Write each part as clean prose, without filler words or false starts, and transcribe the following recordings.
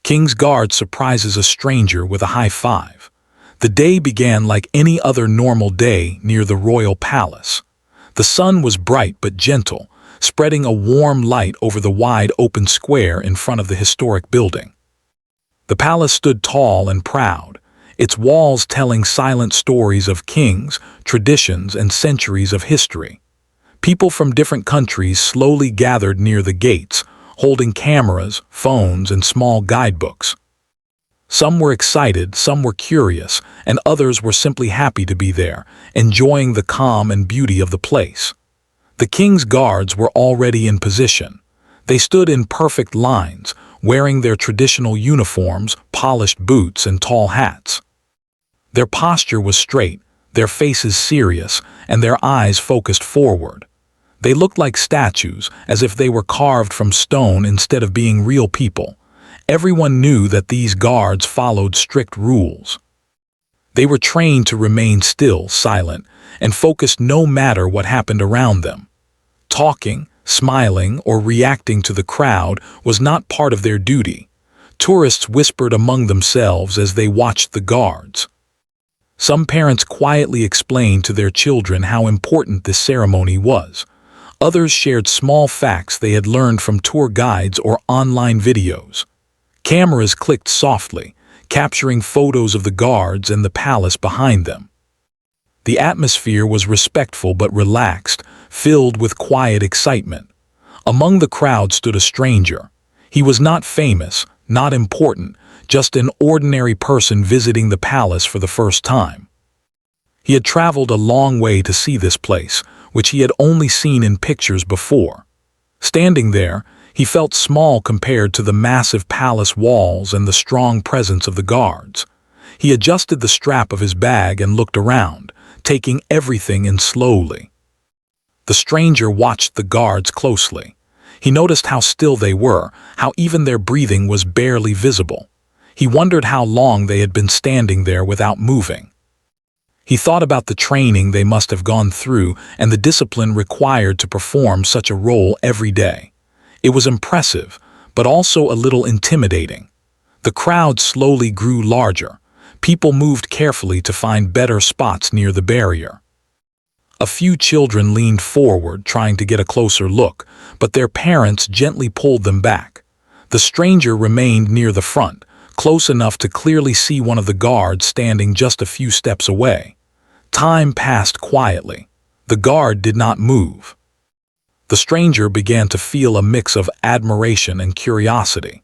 King's guard surprises a stranger with a high five. The day began like any other normal day near the royal palace. The sun was bright but gentle, spreading a warm light over the wide open square in front of the historic building. The palace stood tall and proud, its walls telling silent stories of kings, traditions, and centuries of history. People from different countries slowly gathered near the gates, holding cameras, phones, and small guidebooks. Some were excited, some were curious, and others were simply happy to be there, enjoying the calm and beauty of the place. The king's guards were already in position. They stood in perfect lines, wearing their traditional uniforms, polished boots, and tall hats. Their posture was straight, their faces serious, and their eyes focused forward. They looked like statues, as if they were carved from stone instead of being real people. Everyone knew that these guards followed strict rules. They were trained to remain still, silent, and focused no matter what happened around them. Talking, smiling, or reacting to the crowd was not part of their duty. Tourists whispered among themselves as they watched the guards. Some parents quietly explained to their children how important this ceremony was. Others shared small facts they had learned from tour guides or online videos. Cameras clicked softly, capturing photos of the guards and the palace behind them. The atmosphere was respectful but relaxed, filled with quiet excitement. Among the crowd stood a stranger. He was not famous, not important, just an ordinary person visiting the palace for the first time. He had traveled a long way to see this place, which he had only seen in pictures before. Standing there, he felt small compared to the massive palace walls and the strong presence of the guards. He adjusted the strap of his bag and looked around, taking everything in slowly. The stranger watched the guards closely. He noticed how still they were, how even their breathing was barely visible. He wondered how long they had been standing there without moving. He thought about the training they must have gone through and the discipline required to perform such a role every day. It was impressive, but also a little intimidating. The crowd slowly grew larger. People moved carefully to find better spots near the barrier. A few children leaned forward, trying to get a closer look, but their parents gently pulled them back. The stranger remained near the front, close enough to clearly see one of the guards standing just a few steps away. Time passed quietly. The guard did not move. The stranger began to feel a mix of admiration and curiosity.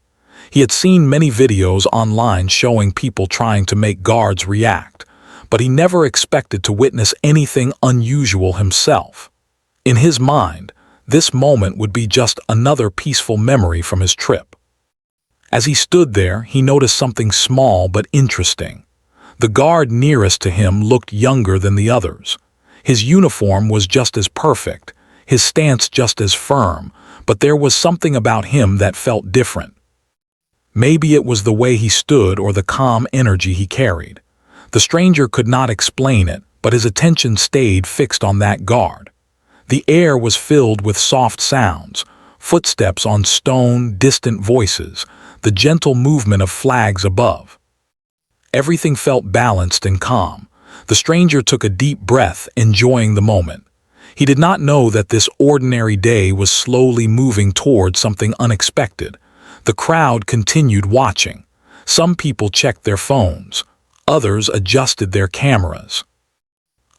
He had seen many videos online showing people trying to make guards react, but he never expected to witness anything unusual himself. In his mind, this moment would be just another peaceful memory from his trip. As he stood there, he noticed something small but interesting. The guard nearest to him looked younger than the others. His uniform was just as perfect, his stance just as firm, but there was something about him that felt different. Maybe it was the way he stood or the calm energy he carried. The stranger could not explain it, but his attention stayed fixed on that guard. The air was filled with soft sounds, footsteps on stone, distant voices, the gentle movement of flags above. Everything felt balanced and calm. The stranger took a deep breath, enjoying the moment. He did not know that this ordinary day was slowly moving toward something unexpected. The crowd continued watching. Some people checked their phones. Others adjusted their cameras.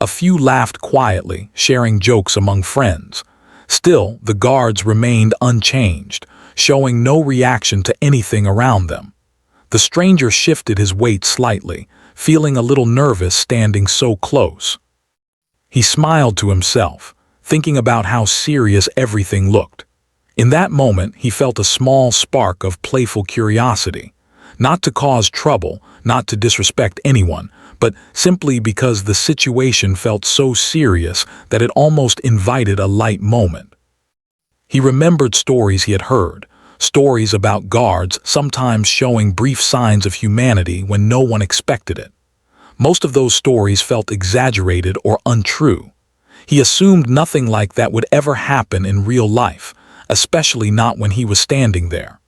A few laughed quietly, sharing jokes among friends. Still, the guards remained unchanged, showing no reaction to anything around them. The stranger shifted his weight slightly, feeling a little nervous standing so close. He smiled to himself, thinking about how serious everything looked. In that moment, he felt a small spark of playful curiosity, not to cause trouble, not to disrespect anyone, but simply because the situation felt so serious that it almost invited a light moment. He remembered stories he had heard, stories about guards sometimes showing brief signs of humanity when no one expected it. Most of those stories felt exaggerated or untrue. He assumed nothing like that would ever happen in real life, especially not when he was standing there.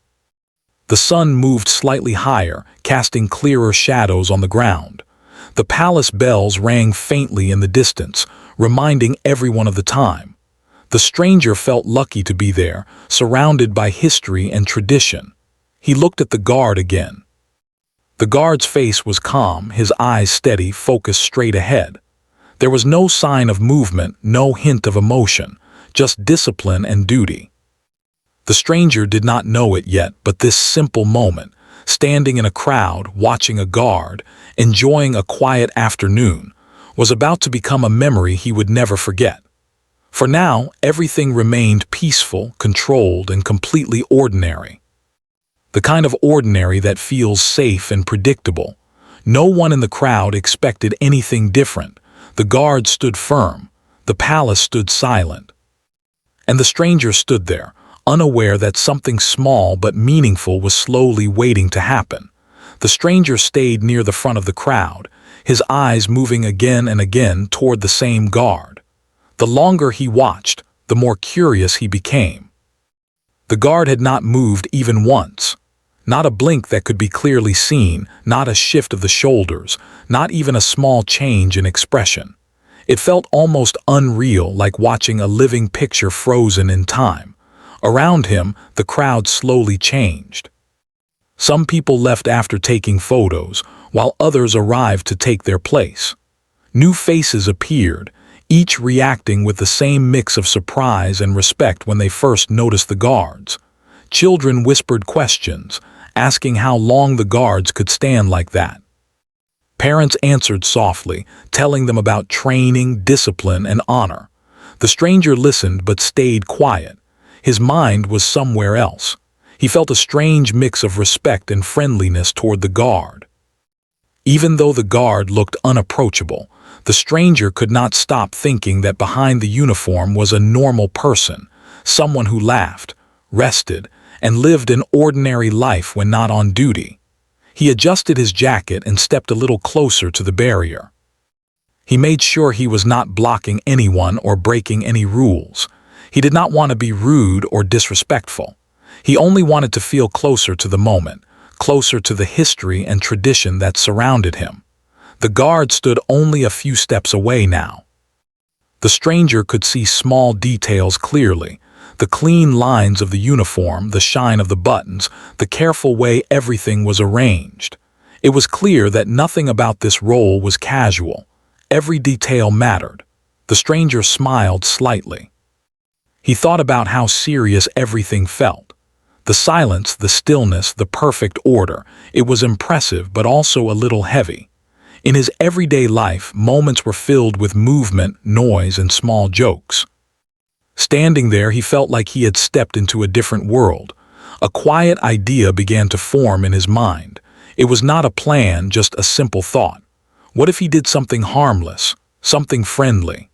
The sun moved slightly higher, casting clearer shadows on the ground. The palace bells rang faintly in the distance, reminding everyone of the time. The stranger felt lucky to be there, surrounded by history and tradition. He looked at the guard again. The guard's face was calm, his eyes steady, focused straight ahead. There was no sign of movement, no hint of emotion, just discipline and duty. The stranger did not know it yet, but this simple moment, standing in a crowd, watching a guard, enjoying a quiet afternoon, was about to become a memory he would never forget. For now, everything remained peaceful, controlled, and completely ordinary. The kind of ordinary that feels safe and predictable. No one in the crowd expected anything different. The guard stood firm. The palace stood silent. And the stranger stood there, unaware that something small but meaningful was slowly waiting to happen. The stranger stayed near the front of the crowd, his eyes moving again and again toward the same guard. The longer he watched, the more curious he became. The guard had not moved even once. Not a blink that could be clearly seen, not a shift of the shoulders, not even a small change in expression. It felt almost unreal, like watching a living picture frozen in time. Around him, the crowd slowly changed. Some people left after taking photos, while others arrived to take their place. New faces appeared, each reacting with the same mix of surprise and respect when they first noticed the guards. Children whispered questions, asking how long the guards could stand like that. Parents answered softly, telling them about training, discipline, and honor. The stranger listened but stayed quiet. His mind was somewhere else. He felt a strange mix of respect and friendliness toward the guard. Even though the guard looked unapproachable, the stranger could not stop thinking that behind the uniform was a normal person, someone who laughed, rested, and lived an ordinary life when not on duty. He adjusted his jacket and stepped a little closer to the barrier. He made sure he was not blocking anyone or breaking any rules. He did not want to be rude or disrespectful. He only wanted to feel closer to the moment, closer to the history and tradition that surrounded him. The guard stood only a few steps away now. The stranger could see small details clearly, the clean lines of the uniform, the shine of the buttons, the careful way everything was arranged. It was clear that nothing about this role was casual. Every detail mattered. The stranger smiled slightly. He thought about how serious everything felt. The silence, the stillness, the perfect order. It was impressive but also a little heavy. In his everyday life, moments were filled with movement, noise, and small jokes. Standing there, he felt like he had stepped into a different world. A quiet idea began to form in his mind. It was not a plan, just a simple thought. What if he did something harmless, something friendly?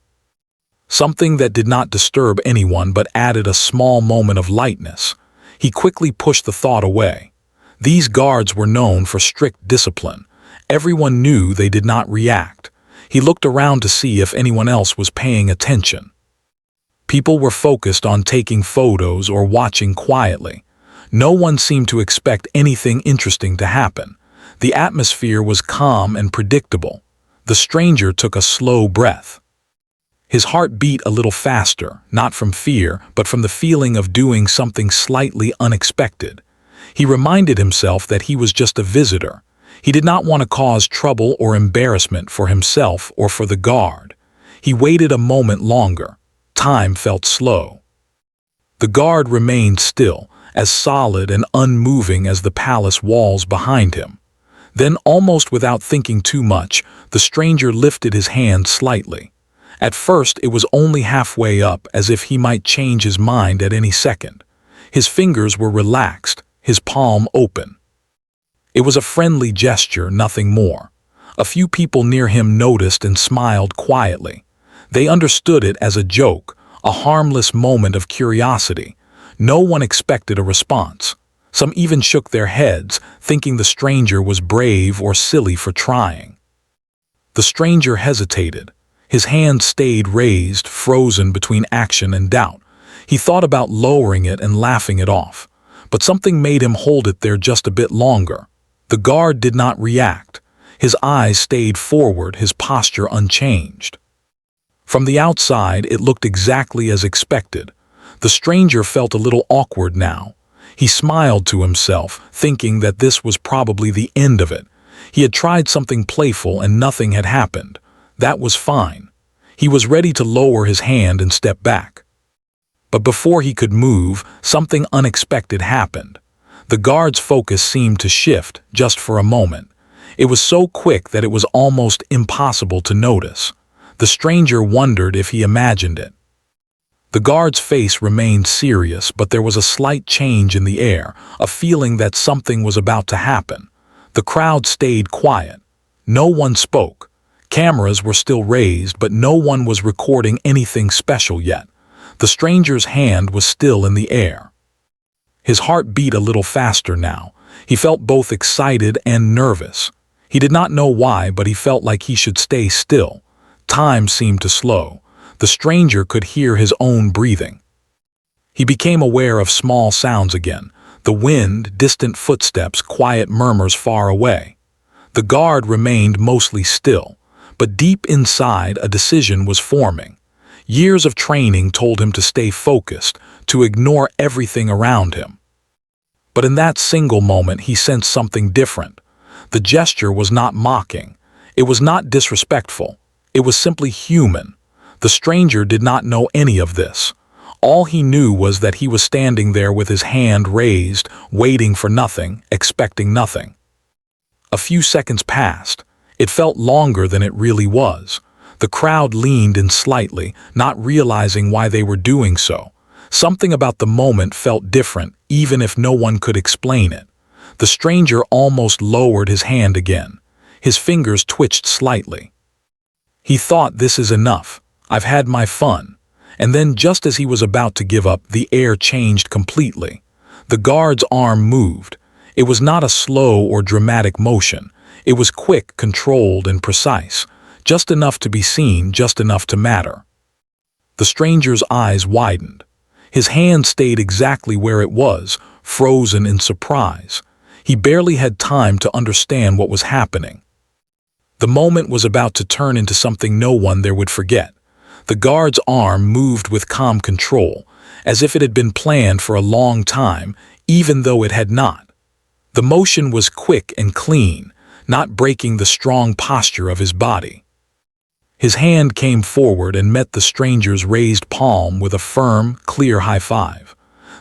Something that did not disturb anyone but added a small moment of lightness. He quickly pushed the thought away. These guards were known for strict discipline. Everyone knew they did not react. He looked around to see if anyone else was paying attention. People were focused on taking photos or watching quietly. No one seemed to expect anything interesting to happen. The atmosphere was calm and predictable. The stranger took a slow breath. His heart beat a little faster, not from fear, but from the feeling of doing something slightly unexpected. He reminded himself that he was just a visitor. He did not want to cause trouble or embarrassment for himself or for the guard. He waited a moment longer. Time felt slow. The guard remained still, as solid and unmoving as the palace walls behind him. Then, almost without thinking too much, the stranger lifted his hand slightly. At first, it was only halfway up, as if he might change his mind at any second. His fingers were relaxed, his palm open. It was a friendly gesture, nothing more. A few people near him noticed and smiled quietly. They understood it as a joke, a harmless moment of curiosity. No one expected a response. Some even shook their heads, thinking the stranger was brave or silly for trying. The stranger hesitated. His hand stayed raised, frozen between action and doubt. He thought about lowering it and laughing it off. but something made him hold it there just a bit longer. The guard did not react. His eyes stayed forward, his posture unchanged. From the outside, it looked exactly as expected. The stranger felt a little awkward now. He smiled to himself, thinking that this was probably the end of it. He had tried something playful and nothing had happened. That was fine. He was ready to lower his hand and step back. But before he could move, something unexpected happened. The guard's focus seemed to shift just for a moment. It was so quick that it was almost impossible to notice. The stranger wondered if he imagined it. The guard's face remained serious, but there was a slight change in the air, a feeling that something was about to happen. The crowd stayed quiet. No one spoke. Cameras were still raised, but no one was recording anything special yet. The stranger's hand was still in the air. His heart beat a little faster now. He felt both excited and nervous. He did not know why, but he felt like he should stay still. Time seemed to slow. The stranger could hear his own breathing. He became aware of small sounds again. The wind, distant footsteps, quiet murmurs far away. The guard remained mostly still, but deep inside a decision was forming. Years of training told him to stay focused, to ignore everything around him. But in that single moment he sensed something different. The gesture was not mocking. It was not disrespectful. It was simply human. The stranger did not know any of this. All he knew was that he was standing there with his hand raised, waiting for nothing, expecting nothing. A few seconds passed. It felt longer than it really was. The crowd leaned in slightly, not realizing why they were doing so. Something about the moment felt different, even if no one could explain it. The stranger almost lowered his hand again. His fingers twitched slightly. He thought, "This is enough. I've had my fun." And then, just as he was about to give up, the air changed completely. The guard's arm moved. It was not a slow or dramatic motion. It was quick, controlled, and precise. Just enough to be seen, just enough to matter. The stranger's eyes widened. His hand stayed exactly where it was, frozen in surprise. He barely had time to understand what was happening. The moment was about to turn into something no one there would forget. The guard's arm moved with calm control, as if it had been planned for a long time, even though it had not. The motion was quick and clean, not breaking the strong posture of his body. His hand came forward and met the stranger's raised palm with a firm, clear high five.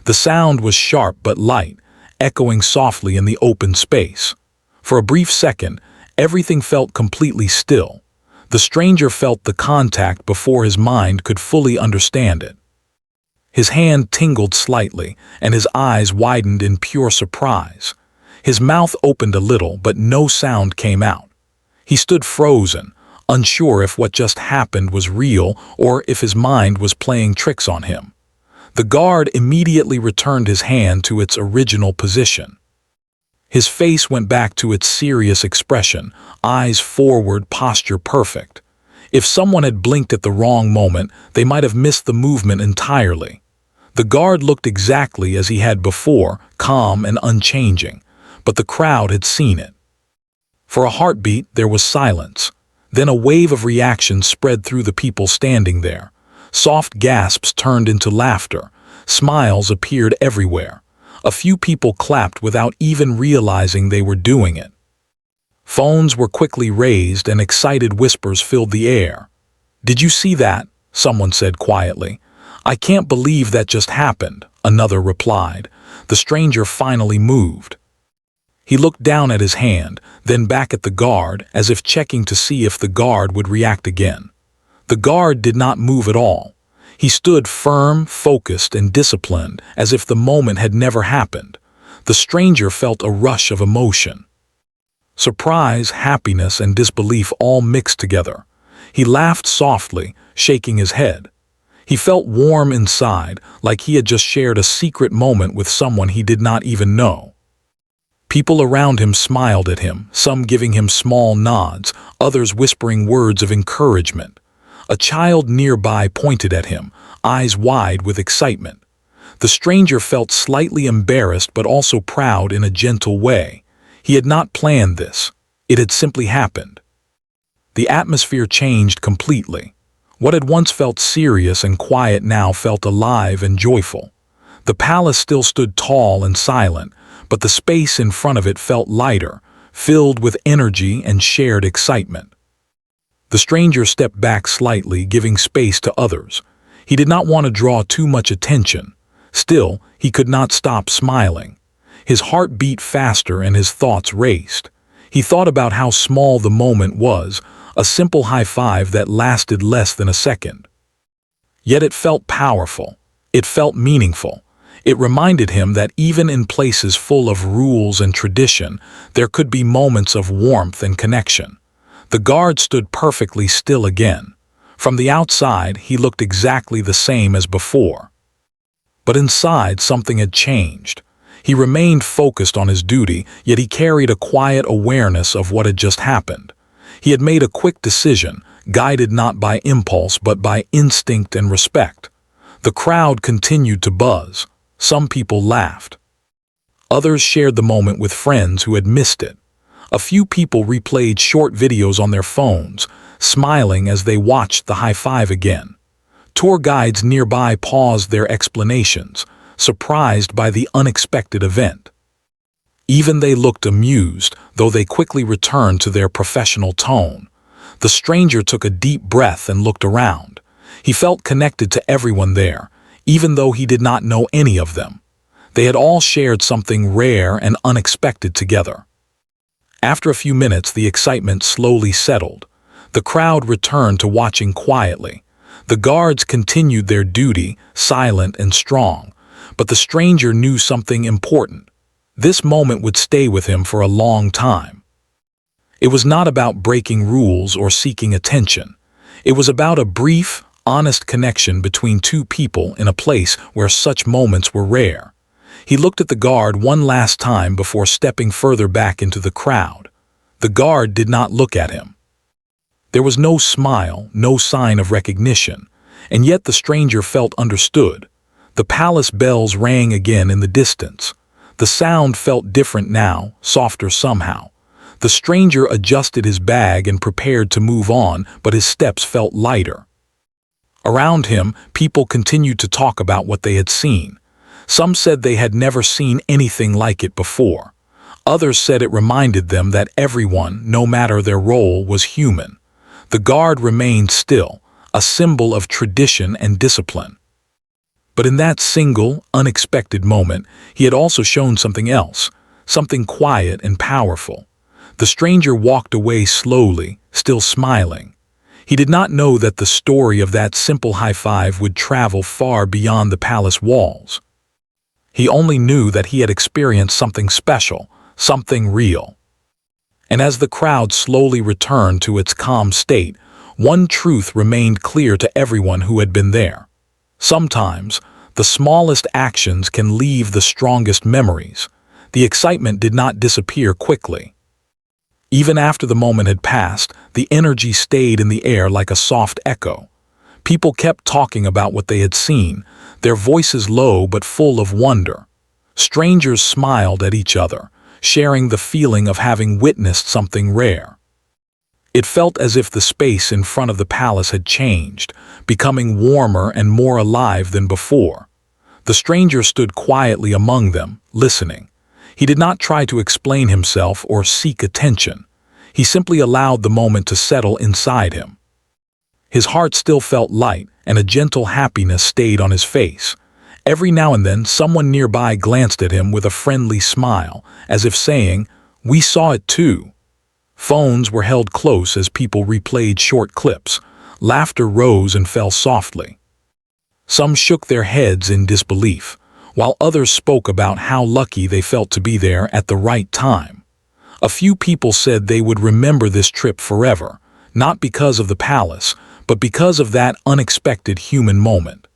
The sound was sharp but light, echoing softly in the open space. For a brief second, everything felt completely still. The stranger felt the contact before his mind could fully understand it. His hand tingled slightly, and his eyes widened in pure surprise. His mouth opened a little, but no sound came out. He stood frozen, unsure if what just happened was real or if his mind was playing tricks on him. The guard immediately returned his hand to its original position. His face went back to its serious expression, eyes forward, posture perfect. If someone had blinked at the wrong moment, they might have missed the movement entirely. The guard looked exactly as he had before, calm and unchanging, but the crowd had seen it. For a heartbeat, there was silence. Then a wave of reaction spread through the people standing there. Soft gasps turned into laughter. Smiles appeared everywhere. A few people clapped without even realizing they were doing it. Phones were quickly raised and excited whispers filled the air. "Did you see that?" someone said quietly. "I can't believe that just happened," another replied. The stranger finally moved. He looked down at his hand, then back at the guard, as if checking to see if the guard would react again. The guard did not move at all. He stood firm, focused, and disciplined, as if the moment had never happened. The stranger felt a rush of emotion. Surprise, happiness, and disbelief all mixed together. He laughed softly, shaking his head. He felt warm inside, like he had just shared a secret moment with someone he did not even know. People around him smiled at him, some giving him small nods, others whispering words of encouragement. A child nearby pointed at him, eyes wide with excitement. The stranger felt slightly embarrassed but also proud in a gentle way. He had not planned this. It had simply happened. The atmosphere changed completely. What had once felt serious and quiet now felt alive and joyful. The palace still stood tall and silent, but the space in front of it felt lighter, filled with energy and shared excitement. The stranger stepped back slightly, giving space to others. He did not want to draw too much attention. Still, he could not stop smiling. His heart beat faster and his thoughts raced. He thought about how small the moment was, a simple high five that lasted less than a second. Yet it felt powerful. It felt meaningful. It reminded him that even in places full of rules and tradition, there could be moments of warmth and connection. The guard stood perfectly still again. From the outside, he looked exactly the same as before. But inside, something had changed. He remained focused on his duty, yet he carried a quiet awareness of what had just happened. He had made a quick decision, guided not by impulse but by instinct and respect. The crowd continued to buzz. Some people laughed. Others shared the moment with friends who had missed it. A few people replayed short videos on their phones, smiling as they watched the high five again. Tour guides nearby paused their explanations, surprised by the unexpected event. Even they looked amused, though they quickly returned to their professional tone. The stranger took a deep breath and looked around. He felt connected to everyone there, even though he did not know any of them. They had all shared something rare and unexpected together. After a few minutes, the excitement slowly settled. The crowd returned to watching quietly. The guards continued their duty, silent and strong, but the stranger knew something important. This moment would stay with him for a long time. It was not about breaking rules or seeking attention. It was about a brief, honest connection between two people in a place where such moments were rare. He looked at the guard one last time before stepping further back into the crowd. The guard did not look at him. There was no smile, no sign of recognition, and yet the stranger felt understood. The palace bells rang again in the distance. The sound felt different now, softer somehow. The stranger adjusted his bag and prepared to move on, but his steps felt lighter. Around him, people continued to talk about what they had seen. Some said they had never seen anything like it before. Others said it reminded them that everyone, no matter their role, was human. The guard remained still, a symbol of tradition and discipline. But in that single, unexpected moment, he had also shown something else, something quiet and powerful. The stranger walked away slowly, still smiling. He did not know that the story of that simple high five would travel far beyond the palace walls. He only knew that he had experienced something special, something real. And as the crowd slowly returned to its calm state, one truth remained clear to everyone who had been there. Sometimes, the smallest actions can leave the strongest memories. The excitement did not disappear quickly. Even after the moment had passed, the energy stayed in the air like a soft echo. People kept talking about what they had seen, their voices low but full of wonder. Strangers smiled at each other, sharing the feeling of having witnessed something rare. It felt as if the space in front of the palace had changed, becoming warmer and more alive than before. The stranger stood quietly among them, listening. He did not try to explain himself or seek attention. He simply allowed the moment to settle inside him. His heart still felt light, and a gentle happiness stayed on his face. Every now and then, someone nearby glanced at him with a friendly smile, as if saying, "We saw it too." Phones were held close as people replayed short clips. Laughter rose and fell softly. Some shook their heads in disbelief, while others spoke about how lucky they felt to be there at the right time. A few people said they would remember this trip forever, not because of the palace, but because of that unexpected human moment.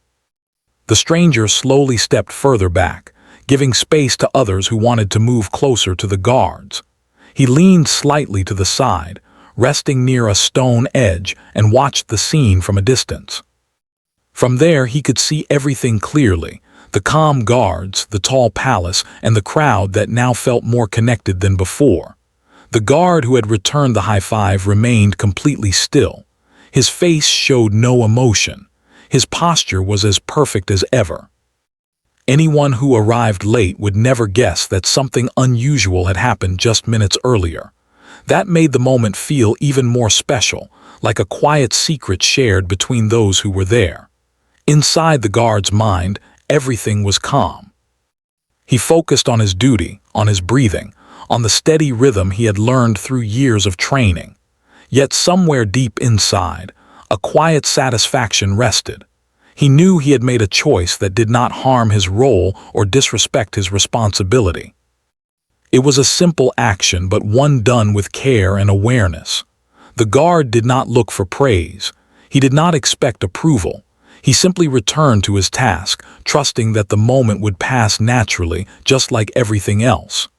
The stranger slowly stepped further back, giving space to others who wanted to move closer to the guards. He leaned slightly to the side, resting near a stone edge, and watched the scene from a distance. From there, he could see everything clearly. The calm guards, the tall palace, and the crowd that now felt more connected than before. The guard who had returned the high five remained completely still. His face showed no emotion. His posture was as perfect as ever. Anyone who arrived late would never guess that something unusual had happened just minutes earlier. That made the moment feel even more special, like a quiet secret shared between those who were there. Inside the guard's mind, everything was calm. He focused on his duty, on his breathing, on the steady rhythm he had learned through years of training. Yet somewhere deep inside, a quiet satisfaction rested. He knew he had made a choice that did not harm his role or disrespect his responsibility. It was a simple action, but one done with care and awareness. The guard did not look for praise. He did not expect approval. He simply returned to his task, trusting that the moment would pass naturally, just like everything else.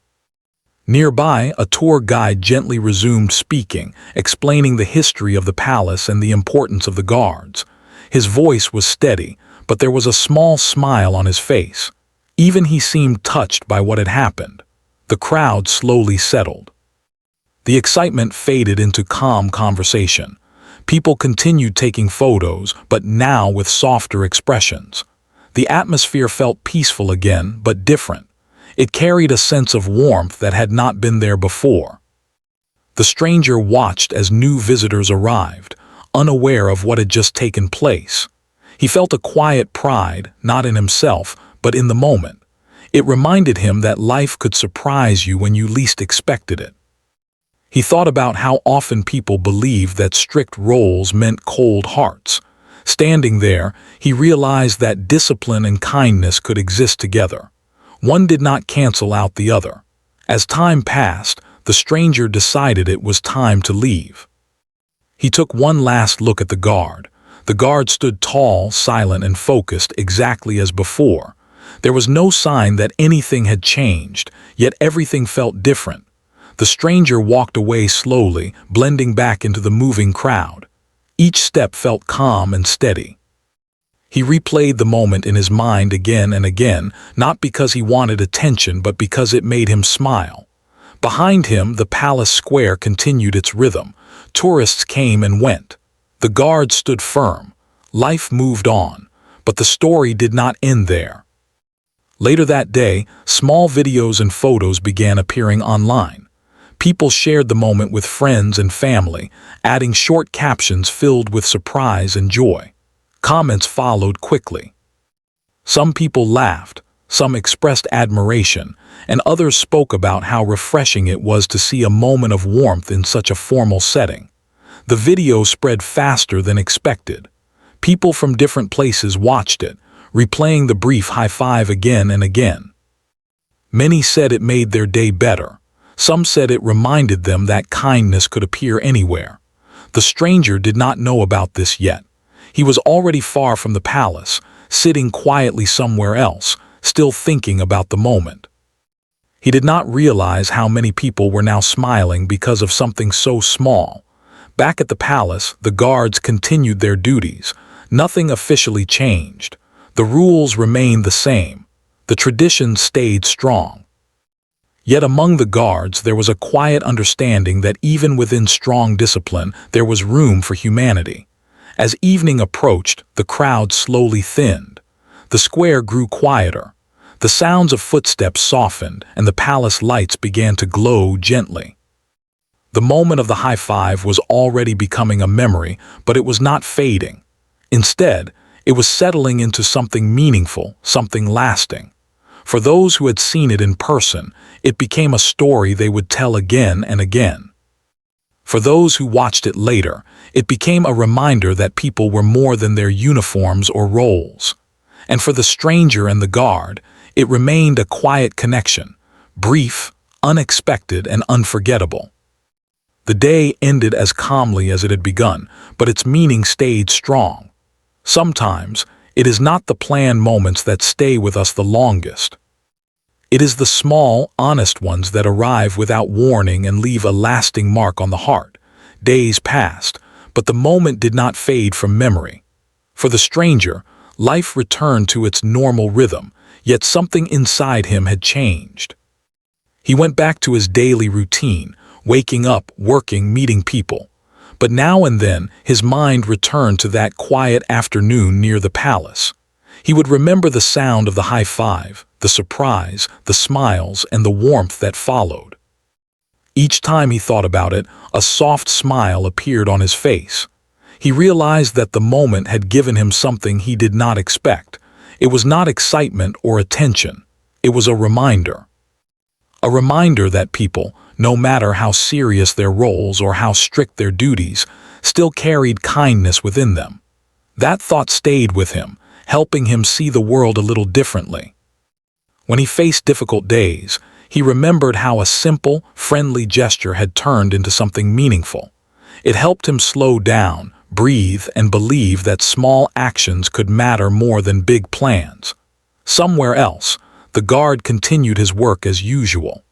Nearby, a tour guide gently resumed speaking, explaining the history of the palace and the importance of the guards. His voice was steady, but there was a small smile on his face. Even he seemed touched by what had happened. The crowd slowly settled. The excitement faded into calm conversation. People continued taking photos, but now with softer expressions. The atmosphere felt peaceful again, but different. It carried a sense of warmth that had not been there before. The stranger watched as new visitors arrived, unaware of what had just taken place. He felt a quiet pride, not in himself, but in the moment. It reminded him that life could surprise you when you least expected it. He thought about how often people believed that strict roles meant cold hearts. Standing there, he realized that discipline and kindness could exist together. One did not cancel out the other. As time passed, the stranger decided it was time to leave. He took one last look at the guard. The guard stood tall, silent, and focused exactly as before. There was no sign that anything had changed, yet everything felt different. The stranger walked away slowly, blending back into the moving crowd. Each step felt calm and steady. He replayed the moment in his mind again and again, not because he wanted attention, but because it made him smile. Behind him, the palace square continued its rhythm. Tourists came and went. The guard stood firm. Life moved on, but the story did not end there. Later that day, small videos and photos began appearing online. People shared the moment with friends and family, adding short captions filled with surprise and joy. Comments followed quickly. Some people laughed, some expressed admiration, and others spoke about how refreshing it was to see a moment of warmth in such a formal setting. The video spread faster than expected. People from different places watched it, replaying the brief high five again and again. Many said it made their day better. Some said it reminded them that kindness could appear anywhere. The stranger did not know about this yet. He was already far from the palace, sitting quietly somewhere else, still thinking about the moment. He did not realize how many people were now smiling because of something so small. Back at the palace, the guards continued their duties. Nothing officially changed. The rules remained the same. The traditions stayed strong. Yet among the guards there was a quiet understanding that even within strong discipline there was room for humanity. As evening approached, the crowd slowly thinned. The square grew quieter. The sounds of footsteps softened, and the palace lights began to glow gently. The moment of the high five was already becoming a memory, but it was not fading. Instead, it was settling into something meaningful, something lasting. For those who had seen it in person, it became a story they would tell again and again. For those who watched it later, it became a reminder that people were more than their uniforms or roles. And for the stranger and the guard, it remained a quiet connection, brief, unexpected, and unforgettable. The day ended as calmly as it had begun, but its meaning stayed strong. Sometimes, it is not the planned moments that stay with us the longest. It is the small, honest ones that arrive without warning and leave a lasting mark on the heart. Days passed, but the moment did not fade from memory. For the stranger, life returned to its normal rhythm. Yet something inside him had changed. He went back to his daily routine, waking up, working, meeting people. But now and then, his mind returned to that quiet afternoon near the palace. He would remember the sound of the high five, the surprise, the smiles, and the warmth that followed. Each time he thought about it, a soft smile appeared on his face. He realized that the moment had given him something he did not expect. It was not excitement or attention. It was a reminder. A reminder that people, no matter how serious their roles or how strict their duties, still carried kindness within them. That thought stayed with him, helping him see the world a little differently. When he faced difficult days, he remembered how a simple, friendly gesture had turned into something meaningful. It helped him slow down, breathe, and believe that small actions could matter more than big plans. Somewhere else, the guard continued his work as usual.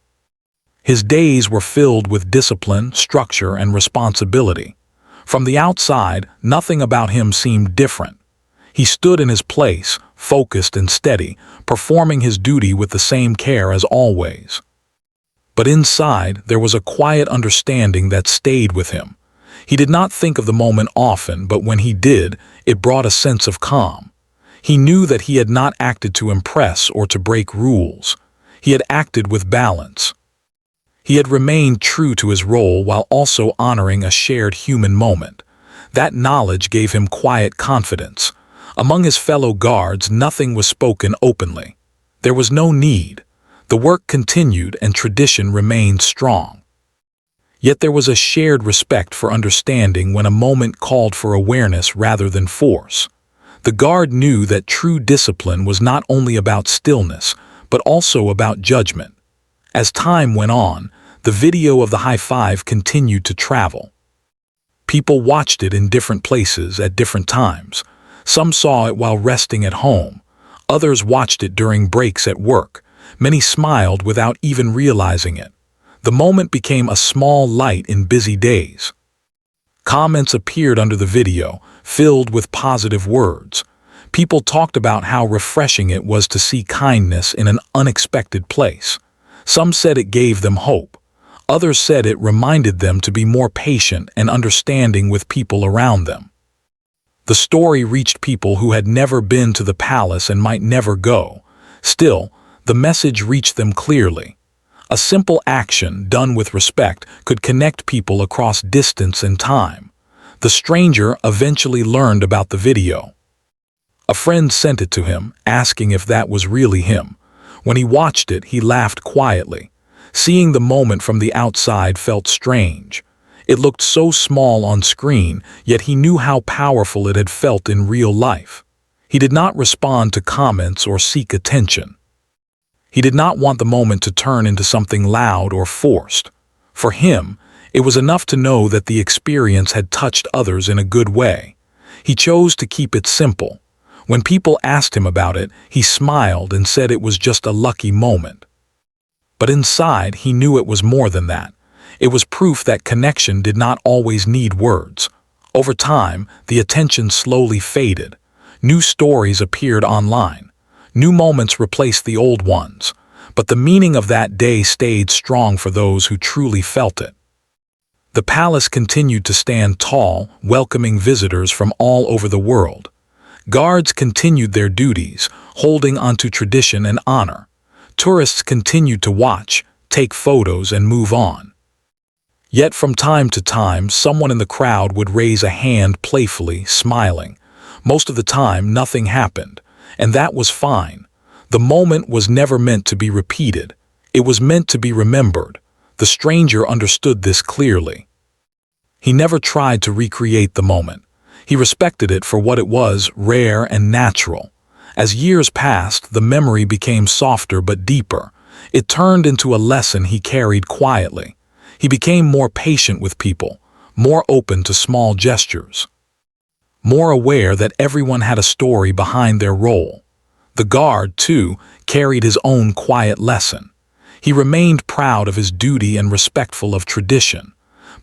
His days were filled with discipline, structure, and responsibility. From the outside, nothing about him seemed different. He stood in his place, focused and steady, performing his duty with the same care as always. But inside, there was a quiet understanding that stayed with him. He did not think of the moment often, but when he did, it brought a sense of calm. He knew that he had not acted to impress or to break rules. He had acted with balance. He had remained true to his role while also honoring a shared human moment. That knowledge gave him quiet confidence. Among his fellow guards, nothing was spoken openly. There was no need. The work continued and tradition remained strong. Yet there was a shared respect for understanding when a moment called for awareness rather than force. The guard knew that true discipline was not only about stillness, but also about judgment. As time went on, the video of the high five continued to travel. People watched it in different places at different times. Some saw it while resting at home. Others watched it during breaks at work. Many smiled without even realizing it. The moment became a small light in busy days. Comments appeared under the video, filled with positive words. People talked about how refreshing it was to see kindness in an unexpected place. Some said it gave them hope. Others said it reminded them to be more patient and understanding with people around them. The story reached people who had never been to the palace and might never go. Still, the message reached them clearly. A simple action done with respect could connect people across distance and time. The stranger eventually learned about the video. A friend sent it to him, asking if that was really him. When he watched it, he laughed quietly. Seeing the moment from the outside felt strange. It looked so small on screen, yet he knew how powerful it had felt in real life. He did not respond to comments or seek attention. He did not want the moment to turn into something loud or forced. For him, it was enough to know that the experience had touched others in a good way. He chose to keep it simple. When people asked him about it, he smiled and said it was just a lucky moment. But inside, he knew it was more than that. It was proof that connection did not always need words. Over time, the attention slowly faded. New stories appeared online. New moments replaced the old ones. But the meaning of that day stayed strong for those who truly felt it. The palace continued to stand tall, welcoming visitors from all over the world. Guards continued their duties, holding onto tradition and honor. Tourists continued to watch, take photos, and move on. Yet from time to time, someone in the crowd would raise a hand playfully, smiling. Most of the time, nothing happened, and that was fine. The moment was never meant to be repeated. It was meant to be remembered. The stranger understood this clearly. He never tried to recreate the moment. He respected it for what it was, rare and natural. As years passed, the memory became softer but deeper. It turned into a lesson he carried quietly. He became more patient with people, more open to small gestures, more aware that everyone had a story behind their role. The guard, too, carried his own quiet lesson. He remained proud of his duty and respectful of tradition.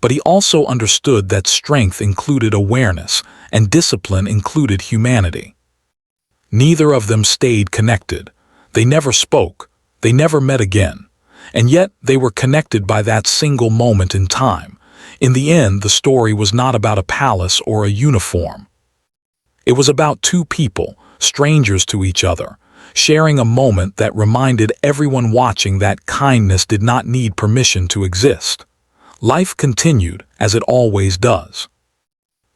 But he also understood that strength included awareness and discipline included humanity. Neither of them stayed connected. They never spoke, they never met again, and yet they were connected by that single moment in time. In the end, the story was not about a palace or a uniform. It was about two people, strangers to each other, sharing a moment that reminded everyone watching that kindness did not need permission to exist. Life continued, as it always does.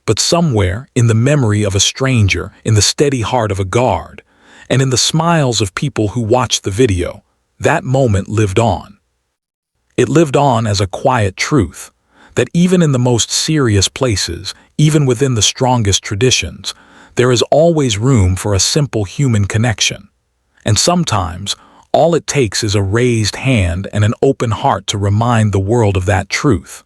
But somewhere, in the memory of a stranger, in the steady heart of a guard, and in the smiles of people who watched the video, that moment lived on. It lived on as a quiet truth, that even in the most serious places, even within the strongest traditions, there is always room for a simple human connection. And sometimes, all it takes is a raised hand and an open heart to remind the world of that truth.